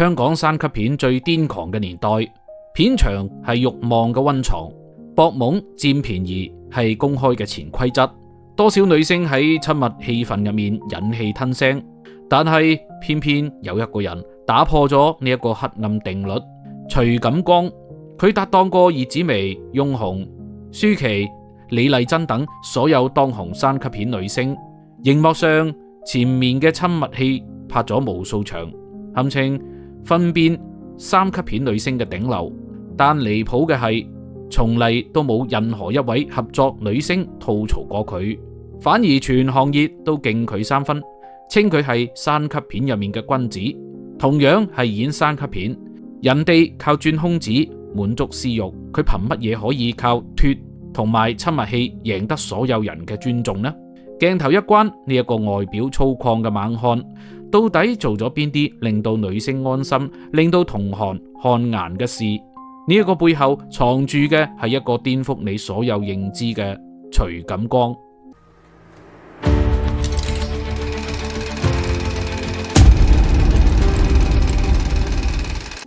香港三級片最癲狂嘅年代，片場係慾望嘅溫床，博懵佔便宜係公開嘅潛規則。多少女星喺親密戲份入面忍氣吞聲，但係偏偏有一個人打破咗呢一個黑暗定律。徐錦江，佢搭檔過葉子楣、翁虹、舒淇、李麗珍等所有當紅三級片女星，熒幕上前面嘅親密戲拍咗無數場，堪稱分辨三級片女星嘅頂流。但離譜嘅係，從嚟都冇任何一位合作女星吐槽過佢，反而全行業都敬佢三分，稱佢係三級片入面嘅君子。同樣係演三級片，人哋靠鑽空子滿足私欲，佢憑乜嘢可以靠脫同埋親密戲贏得所有人嘅尊重呢？鏡頭一關，呢一個外表粗獷嘅猛漢，到底做咗邊啲令到女星安心、令到同行汗顏嘅事？呢一個背後藏住嘅係一個顛覆你所有認知嘅徐錦江。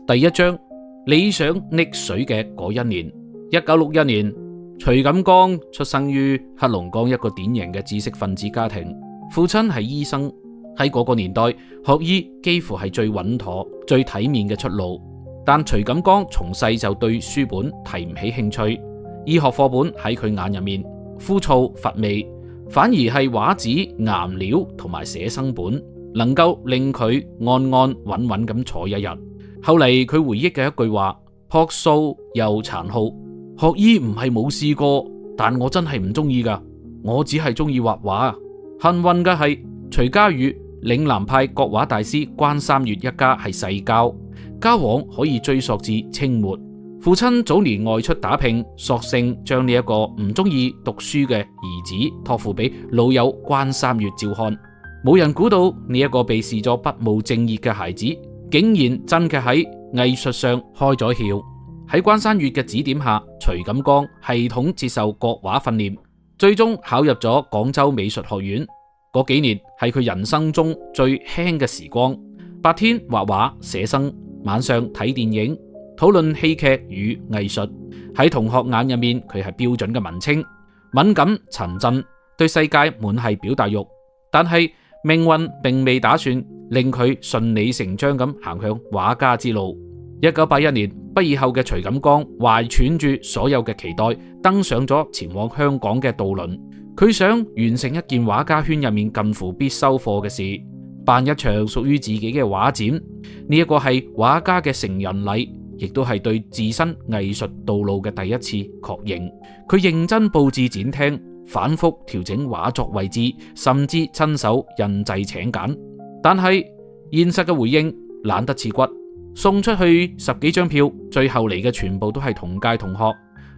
第一章，理想溺水嘅嗰一年，1961年，徐錦江出生於黑龍江一個典型嘅知識分子家庭，父親係醫生。喺嗰個年代，學醫幾乎係最穩妥、最體面嘅出路。但徐錦江從細就對書本提唔起興趣，醫學課本喺佢眼入面枯燥乏味，反而係畫紙、顏料同埋寫生本能夠令佢安安穩穩咁坐一日。後嚟佢回憶嘅一句話，樸素又殘酷：學醫唔係冇試過，但我真係唔中意噶，我只係中意畫畫。幸運嘅係，徐家與嶺南派國畫大師關三月一家係世交，交往可以追溯至清末。父親早年外出打拼，索性將呢一個唔中意讀書嘅兒子託付俾老友關三月照看。冇人估到呢一個被視作不務正業嘅孩子，竟然真嘅喺藝術上開咗竅。喺關三月嘅指點下，徐錦江系統接受國畫訓練，最終考入咗廣州美術學院。嗰幾年係佢人生中最輕嘅時光，白天畫畫寫生，晚上睇電影討論戲劇與藝術。喺同學眼入面，佢係標準嘅文青，敏感沉鎮，對世界滿係表達欲。但係命運並未打算令佢順理成章咁行向畫家之路。1981年畢業後嘅徐錦江懷揣住所有嘅期待，登上咗前往香港嘅渡輪。佢想完成一件畫家圈入面近乎必修課嘅事，辦一場屬於自己嘅畫展。呢一個係畫家嘅成人禮，亦都係對自身藝術道路嘅第一次確認。佢認真佈置展廳，反覆調整畫作位置，甚至親手印製請柬。但係現實嘅回應懶得刺骨，送出去10幾張票，最後嚟嘅全部都係同屆同學，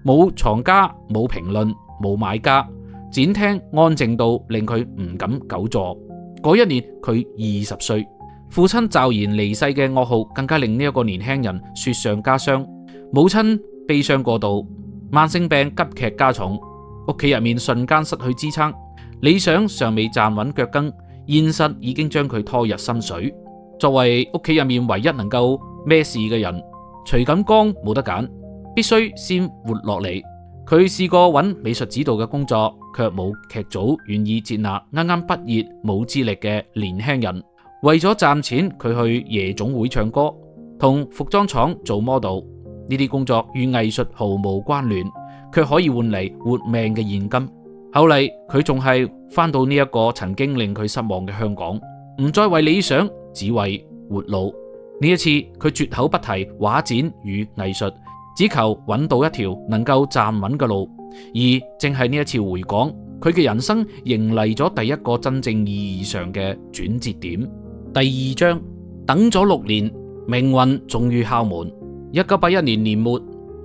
冇藏家，冇評論，冇買家。展廳安靜到令佢唔敢久坐。嗰一年佢20歲，父親驟然離世嘅噩耗更加令呢一個年輕人雪上加霜。母親悲傷過度，慢性病急劇加重，屋企入面瞬間失去支撐，理想尚未站穩腳跟，現實已經將佢拖入深水。作為屋企入面唯一能夠孭事嘅人，徐錦江冇得揀，必須先活落嚟。佢試過揾美術指導嘅工作，卻冇劇組願意接納啱啱畢業冇資歷嘅年輕人。為咗賺錢，佢去夜總會唱歌，同服裝廠做 model。呢啲工作與藝術毫無關聯，卻可以換嚟活命嘅現金。後嚟佢仲係翻到呢一個曾經令佢失望嘅香港，唔再為理想，只為活路。呢一次佢絕口不提畫展與藝術，只求揾到一條能夠站穩嘅路。而正係呢一次回港，佢嘅人生迎嚟咗第一個真正意義上嘅轉折點。第二章，等咗6年，命運終於敲門。1981年年末，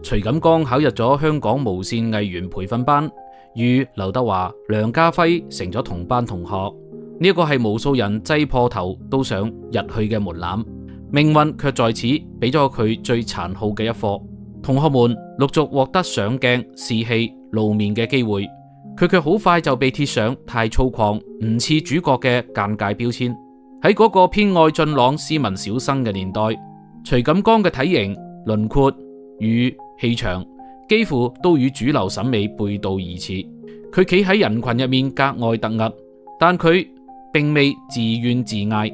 徐錦江考入咗香港無綫藝員培訓班，與劉德華、梁家輝成咗同班同學。呢一個係無數人擠破頭都想入去嘅門檻，命運卻在此俾咗佢最殘酷嘅一課。同學們陸續獲得上鏡、試戲、露面嘅機會，佢卻好快就被貼上太粗獷、唔似主角嘅尷尬標籤。喺嗰個偏愛俊朗斯文小生嘅年代，徐錦江嘅體型、輪廓與氣場幾乎都與主流審美背道而馳。佢企喺人群入面格外突兀，但佢並未自怨自艾。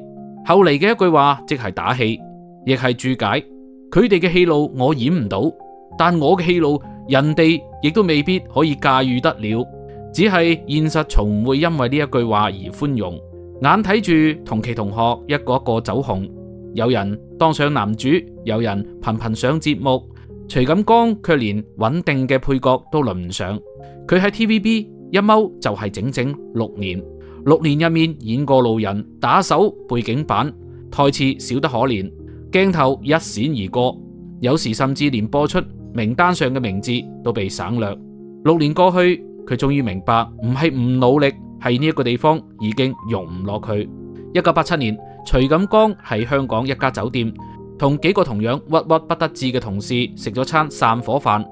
後嚟嘅一句話即係打氣，亦係注解。佢哋嘅戲路我演唔到，但我嘅戲路人哋亦都未必可以駕馭得了。只係現實從唔會因為呢一句話而寬容。眼睇住同期同學一個一個走紅，有人當上男主，有人頻頻上節目，徐錦江卻連穩定嘅配角都輪唔上。佢喺 TVB 一踎就係整整6年，6年入面演過路人、打手、背景板，台詞少得可憐，鏡頭一閃而過，有時甚至連播出名單上嘅名字都被省略。6年過去，佢終於明白，唔係唔努力，係呢一個地方已經容唔落佢。1987年，徐錦江喺香港一家酒店同幾個同樣鬱鬱不得志嘅同事食咗餐散伙飯，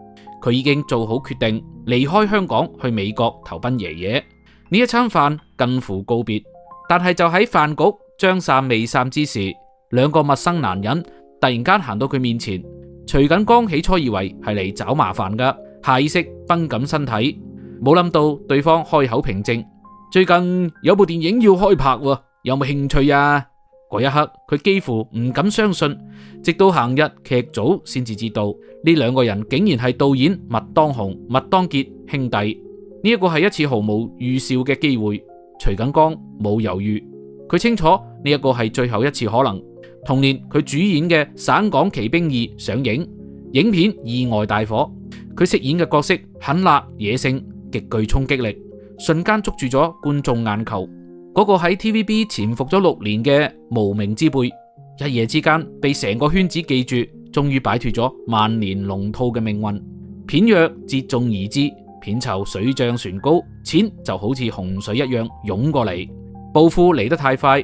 佢已經做好決定離開香港去美國投奔爺爺。呢一餐飯近乎告別，但係就喺飯局將散未散之時，兩個陌生男人突然間行到佢面前。徐錦江起初以為係嚟找麻煩噶，下意識繃緊身體，冇諗到對方開口平靜：最近有部電影要開拍喎，有冇興趣啊？嗰一刻佢幾乎唔敢相信，直到行日劇組先至知道呢兩個人竟然係導演麥當雄、麥當傑兄弟。呢一個係一次毫無預兆嘅機會。徐錦江冇猶豫，佢清楚呢一個係最後一次可能。同年佢主演嘅《省港奇兵2》上映，影片意外大火。佢飾演嘅角色狠辣野性，極具衝擊力，瞬間捉住咗觀眾眼球。嗰個喺 TVB 潛伏咗6年嘅無名之輩，一夜之間被成個圈子記住，終於擺脫咗萬年龍套嘅命運。片約接踵而至，片酬水漲船高，錢就好似洪水一樣湧過嚟。暴富嚟得太快，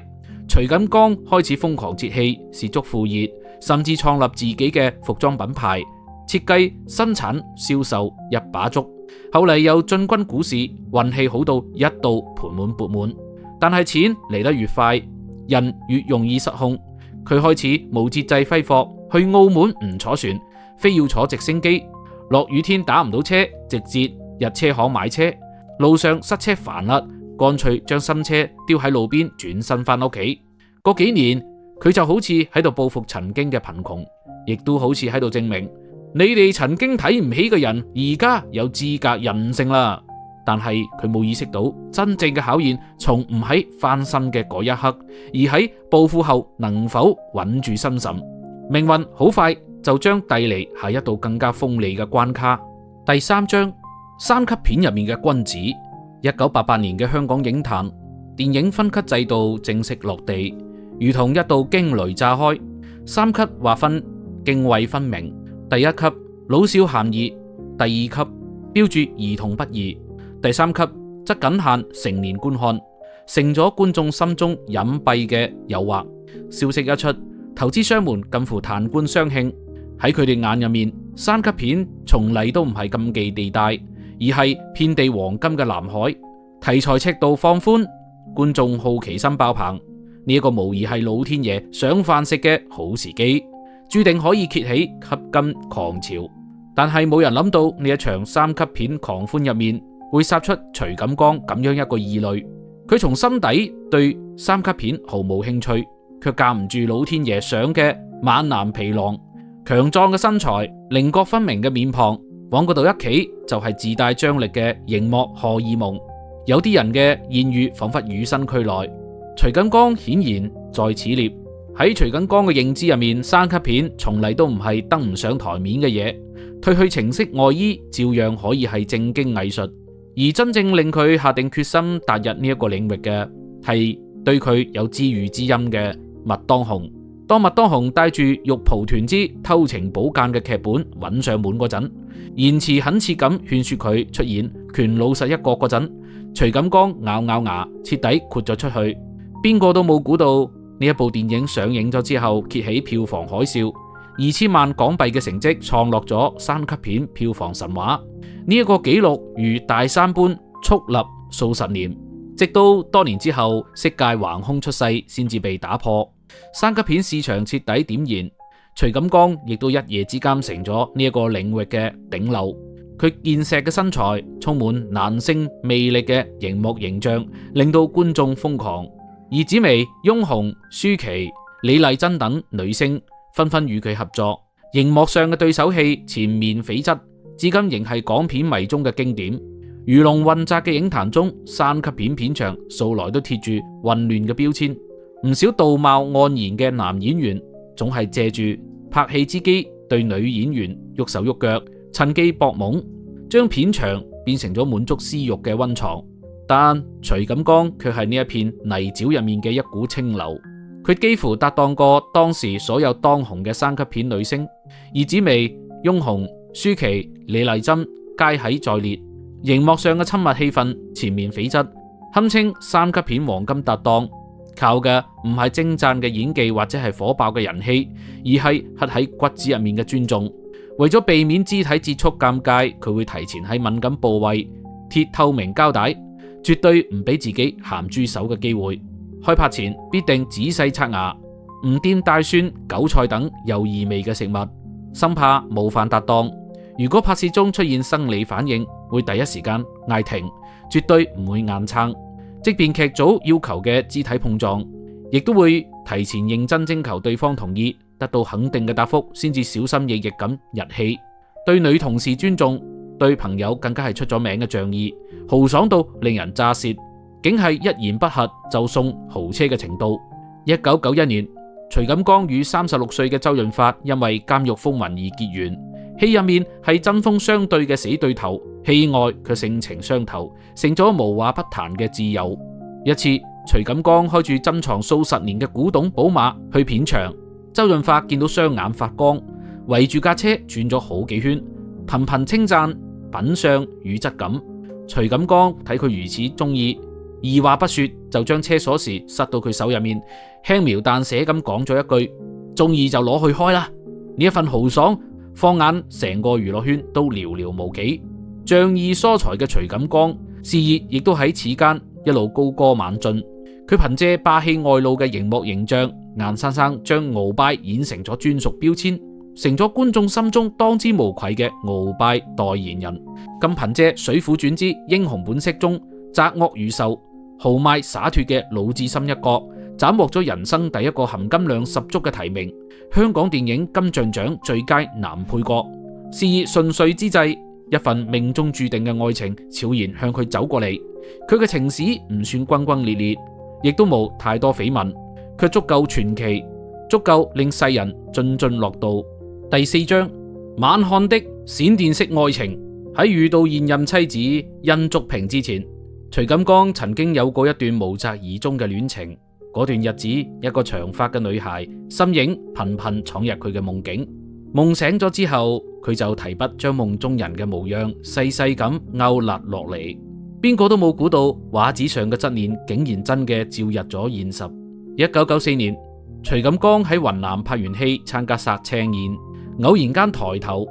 徐錦江開始瘋狂節氣，涉足副業，甚至創立自己嘅服裝品牌，設計、生產、銷售一把捉。後嚟又進軍股市，運氣好到一度盆滿缽滿。但係錢嚟得越快，人越容易失控。佢開始無節制揮霍，去澳門唔坐船，非要坐直升機。落雨天打唔到車，直接入車行買車。路上塞車煩啦，乾脆將新車丟喺路邊，轉身翻屋企。嗰幾年，佢就好似喺度報復曾經嘅貧窮，亦都好似喺度證明你哋曾經睇唔起嘅人，而家有資格任性啦。但係佢冇意識到，真正嘅考驗從唔喺翻身嘅嗰一刻，而喺暴富後能否穩住心神。命運好快就將遞嚟下一道更加鋒利嘅關卡。第3章，三級片入面嘅君子。1988年嘅香港影壇，電影分級制度正式落地，如同一道驚雷炸開。3級劃分涇渭分明，第1級老少咸宜，第2級標注兒童不宜，第3級則僅限成年觀看，成咗觀眾心中隱蔽嘅誘惑。消息一出，投資商們近乎彈冠相慶。喺佢哋眼入面，3級片從嚟都唔係禁忌地帶，而係遍地黃金嘅藍海。題材尺度放寬，觀眾好奇心爆棚，呢一個無疑係老天爺賞飯食嘅好時機，注定可以揭起吸金狂潮。但係冇人諗到呢一場3級片狂歡入面，會殺出徐錦江咁樣一個異類。佢從心底對3級片毫無興趣，卻架唔住老天爺賞嘅猛男皮囊。強壯嘅身材，稜角分明嘅面龐，往嗰度一企就係自帶張力嘅熒幕荷爾蒙。有啲人嘅豔遇仿佛與生俱來，徐錦江顯然在此列。喺徐錦江嘅認知入面，3級片從嚟都唔係登唔上台面嘅嘢，褪去情色外衣照樣可以係正經藝術。而真正令佢下定決心踏入呢一個領域嘅，係對佢有知遇之恩嘅麥當雄。當麥當雄帶住《玉蒲團之偷情寶鑑》嘅劇本揾上門嗰陣，言辭懇切咁勸說佢出演權老實一角嗰陣，徐錦江咬咬牙，徹底豁咗出去。邊個都冇估到呢一部電影上映咗之後，揭起票房海嘯，2000萬港幣嘅成績創落咗3級片票房神話。呢一個紀錄如大山般矗立數十年，直到多年之後，色戒橫空出世，先至被打破。3級片市場徹底點燃，徐錦江亦都一夜之間成咗呢一個領域嘅頂流。佢健碩嘅身材，充滿男性魅力嘅熒幕形象，令到觀眾瘋狂。而紫薇、翁虹、舒淇、李麗珍等女星紛紛與佢合作。熒幕上嘅對手戲《前面緋質》至今仍係港片迷中嘅經典。魚龍混雜嘅影壇中，三級片片場素來都貼住混亂嘅標籤。唔少道貌岸然嘅男演員總係借住拍戲之機對女演員喐手喐腳，趁機博懵，將片場變成咗滿足私欲嘅溫床。但徐錦江卻係呢一片泥沼入面嘅一股清流，佢幾乎搭檔過當時所有當紅嘅三級片女星，而紫薇、翁虹、舒淇、李麗珍皆喺在列。熒幕上嘅親密氣氛，前面緋質，堪稱三級片黃金搭檔。靠嘅唔係精湛嘅演技或者係火爆嘅人氣，而係刻喺骨子入面嘅尊重。為咗避免肢體接觸尷尬，佢會提前喺敏感部位貼透明膠帶，絕對唔俾自己鹹豬手嘅機會。開拍前必定仔細刷牙，唔掂大蒜、韭菜等有異味嘅食物，生怕冒犯搭檔。如果拍攝中出現生理反應，會第一時間嗌停，絕對唔會硬撐。即便劇組要求嘅肢體碰撞，亦都會提前認真徵求對方同意，得到肯定嘅答覆先至小心翼翼咁入戲。對女同事尊重，對朋友更加係出咗名嘅仗義，豪爽到令人咋舌，竟係一言不合就送豪車嘅程度。1991年，徐錦江與36歲嘅周潤發因為監獄風雲而結緣。戲入面係針鋒相對嘅死對頭，戲外卻性情相投，成咗無話不談嘅摯友。一次，徐錦江開住珍藏數十年嘅古董寶馬去片場，周潤發見到雙眼發光，圍住架車轉咗好幾圈，頻頻稱讚品相與質感。徐錦江睇佢如此中意，二話不說就將車鎖匙塞到佢手入面，輕描淡寫咁講咗一句：中意就攞去開啦。呢一份豪爽，放眼成個娛樂圈都寥寥無幾。仗義疏財嘅徐錦江事業亦都喺此間一路高歌猛進。佢憑借霸氣外露嘅熒幕形象，硬生生將鰲拜演成咗專屬標籤，成咗觀眾心中當之無愧嘅鰲拜代言人。更憑借《水滸傳之英雄本色》中責惡與受、豪邁灑脫嘅魯智深一角，斬獲咗人生第一個含金量十足嘅提名，香港電影金像獎最佳男配角。事業順遂之際，一份命中注定嘅愛情悄然向佢走過嚟。佢嘅情史唔算轟轟烈烈，亦都冇太多緋聞，卻足夠傳奇，足夠令世人津津樂道。第4章，猛漢的閃電式愛情。喺遇到現任妻子殷竹萍之前，徐錦江曾經有過一段無疾而終嘅戀情。嗰段日子，一個長髮嘅女孩身影頻頻闖入佢嘅夢境。夢醒咗之後，佢就提筆將夢中人嘅模樣細細咁勾勒落嚟。邊個都冇估到畫紙上嘅側臉竟然真嘅照入咗現實。1994年，徐錦江喺雲南拍完戲參加殺青宴，偶然間抬頭，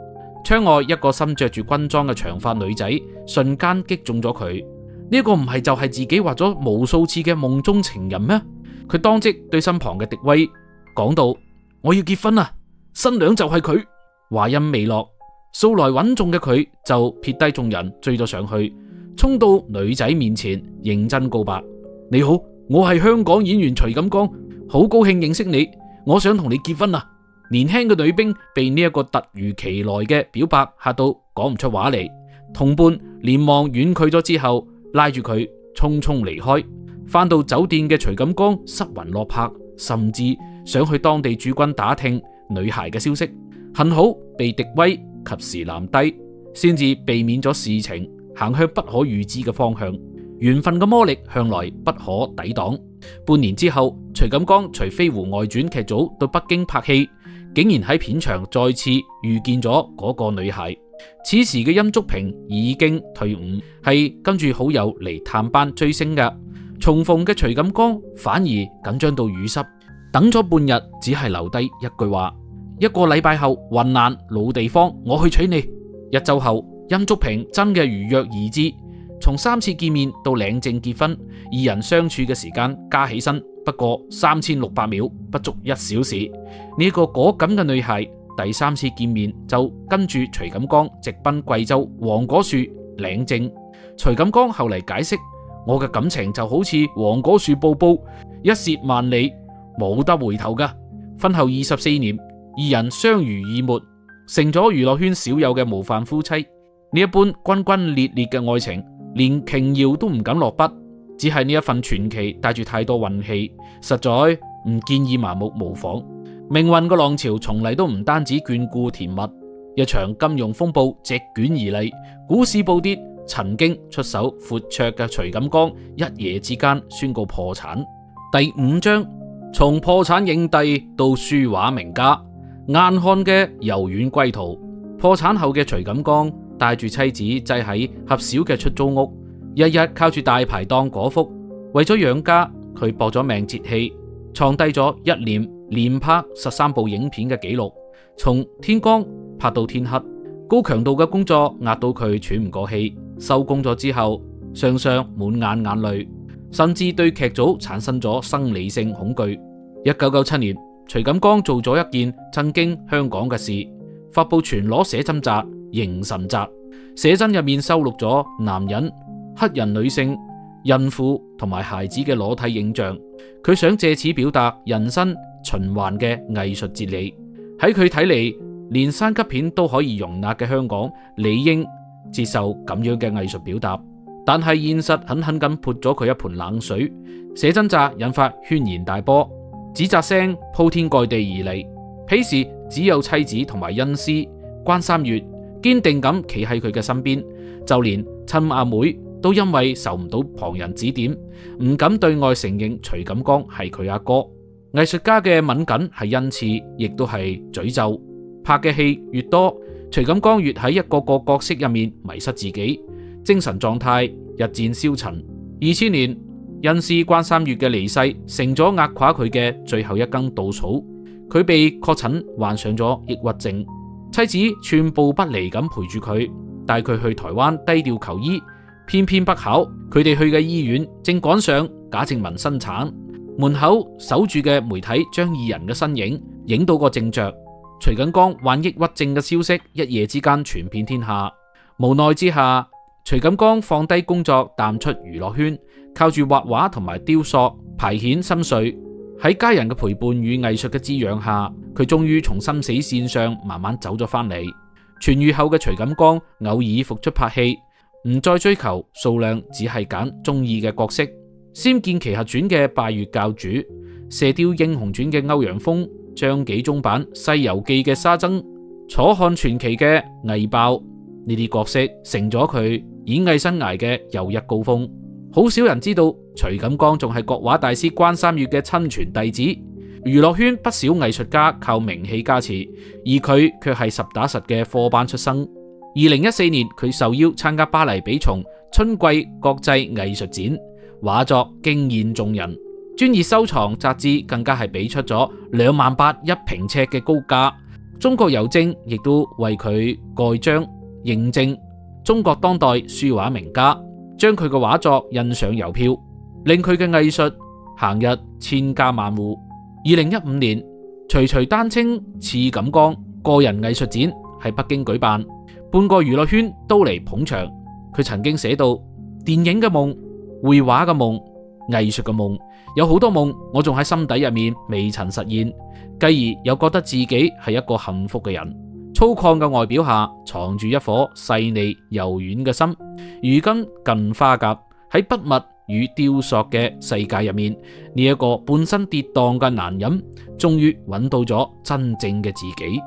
窗外一個身着住軍裝嘅長髮女仔瞬間擊中咗佢。呢個唔係就係自己畫咗無數次嘅夢中情人咩？佢當即對身旁嘅狄威講道：我要結婚啦，新娘就係佢。話音未落，素來穩重嘅佢就撇低眾人追咗上去，衝到女仔面前認真告白：你好，我係香港演員徐錦江，好高興認識你，我想同你結婚啊！年輕嘅女兵被呢一個突如其來嘅表白嚇到講唔出話嚟，同伴連忙遠去咗之後，拉住佢匆匆離開。返到酒店嘅徐錦江失魂落魄，甚至想去當地駐軍打聽女孩嘅消息。幸好被狄威及時攔低，先至避免咗事情行向不可預知嘅方向。緣分嘅魔力向來不可抵擋。半年之後，徐錦江隨《飛狐外傳》劇組到北京拍戲，竟然喺片場再次遇見咗嗰個女孩。此時嘅殷竹萍已經退伍，係跟住好友嚟探班追星嘅。重逢嘅徐錦江反而緊張到語塞，等咗半日，只係留低一句話：一個禮拜後，雲南老地方，我去娶你。1周後，殷竹萍真嘅如約而至。從3次見面到領證結婚，二人相處嘅時間加起身不不過3600秒，不足1小時。呢個果敢嘅女孩第3次見面就跟住徐錦江直奔貴州黃果樹領證。徐錦江後嚟解釋：我嘅感情就好似黃果樹瀑布，一瀉萬里，冇得回頭噶。婚後24年，二人相濡以沫，成咗娛樂圈少有嘅模範夫妻。呢一般轟轟烈烈嘅愛情，連瓊瑤都唔敢落筆，只係呢一份傳奇帶住太多運氣，實在唔建議盲目模仿。命運嘅浪潮從嚟都唔單止眷顧甜蜜，一場金融風暴席捲而嚟，股市暴跌，曾經出手闊綽嘅徐錦江一夜之間宣告破產。第5章，從破產影帝到書畫名家，硬漢嘅柔軟歸途。破產後嘅徐錦江帶住妻子擠喺狹小嘅出租屋，日日靠住大排檔果腹。為咗養家，佢搏咗命接戲，創低咗一年連拍13部影片嘅紀錄，從天光拍到天黑，高強度嘅工作壓到佢喘唔過氣。收工咗之後，常常滿眼眼淚，甚至對劇組產生咗生理性恐懼。1997年，徐錦江做咗一件震驚香港嘅事，發佈全裸寫真集《形神集》。寫真入面收錄咗男人、黑人女性、孕婦同埋孩子嘅裸體影像。佢想借此表達人生循環嘅藝術哲理。喺佢睇嚟，連3級片都可以容納嘅香港，理應接受咁樣嘅藝術表達。但係現實狠狠咁潑咗佢一盆冷水。寫真集引發軒然大波，指責聲鋪天蓋地而嚟。彼時只有妻子同埋恩師關三月堅定咁企喺佢嘅身邊，就連親阿妹都因為受唔到旁人指點，唔敢對外承認徐錦江係佢阿哥。藝術家嘅敏感係恩賜，亦都係詛咒。拍嘅戲越多，徐錦江越喺一個個角色入面迷失自己，精神狀態日漸消沉。2000年，恩師關三月嘅離世成咗壓垮佢嘅最後一根稻草。佢被確診患上咗抑鬱症，妻子寸步不離咁陪住佢，帶佢去台灣低調求醫。偏偏不巧，佢哋去嘅醫院正趕上假證文生產，門口守住嘅媒體將二人嘅身影影到個正着。徐錦江患抑鬱症嘅消息一夜之間傳遍天下，無奈之下，徐錦江放低工作，淡出娛樂圈，靠住畫畫同埋雕塑排遣心緒。喺家人嘅陪伴與藝術嘅滋養下，佢終於從生死線上慢慢走咗翻嚟。痊癒後嘅徐錦江偶爾復出拍戲，唔再追求數量，只係揀中意嘅角色。仙劍奇俠傳嘅拜月教主，射雕英雄傳嘅歐陽鋒，張紀中版西遊記嘅沙僧，楚漢傳奇嘅魏豹，呢啲角色成咗佢演藝生涯嘅又一高峰。好少人知道徐錦江仲係國畫大師關三月嘅親傳弟子。娛樂圈不少藝術家靠名氣加持，而佢卻係實打實嘅科班出身。2014年，佢受邀參加巴黎比松春季國際藝術展，畫作驚艷眾人。專業收藏雜誌更加係俾出咗28000一平尺嘅高價。中國郵政亦都為佢蓋章認證中國當代書畫名家，將佢嘅畫作印上郵票，令佢嘅藝術行入千家萬戶。2015年，徐徐丹青次錦江個人藝術展喺北京舉辦，半個娛樂圈都嚟捧場。佢曾經寫到：電影嘅夢、繪畫嘅夢、藝術嘅夢，有好多夢我仲喺心底入面未曾實現，繼而又覺得自己係一個幸福嘅人。粗獷嘅外表下藏住一顆細膩柔軟嘅心。如今近花甲喺筆墨與雕塑嘅世界入面，呢一個半生跌宕嘅男人終於揾到咗真正嘅自己。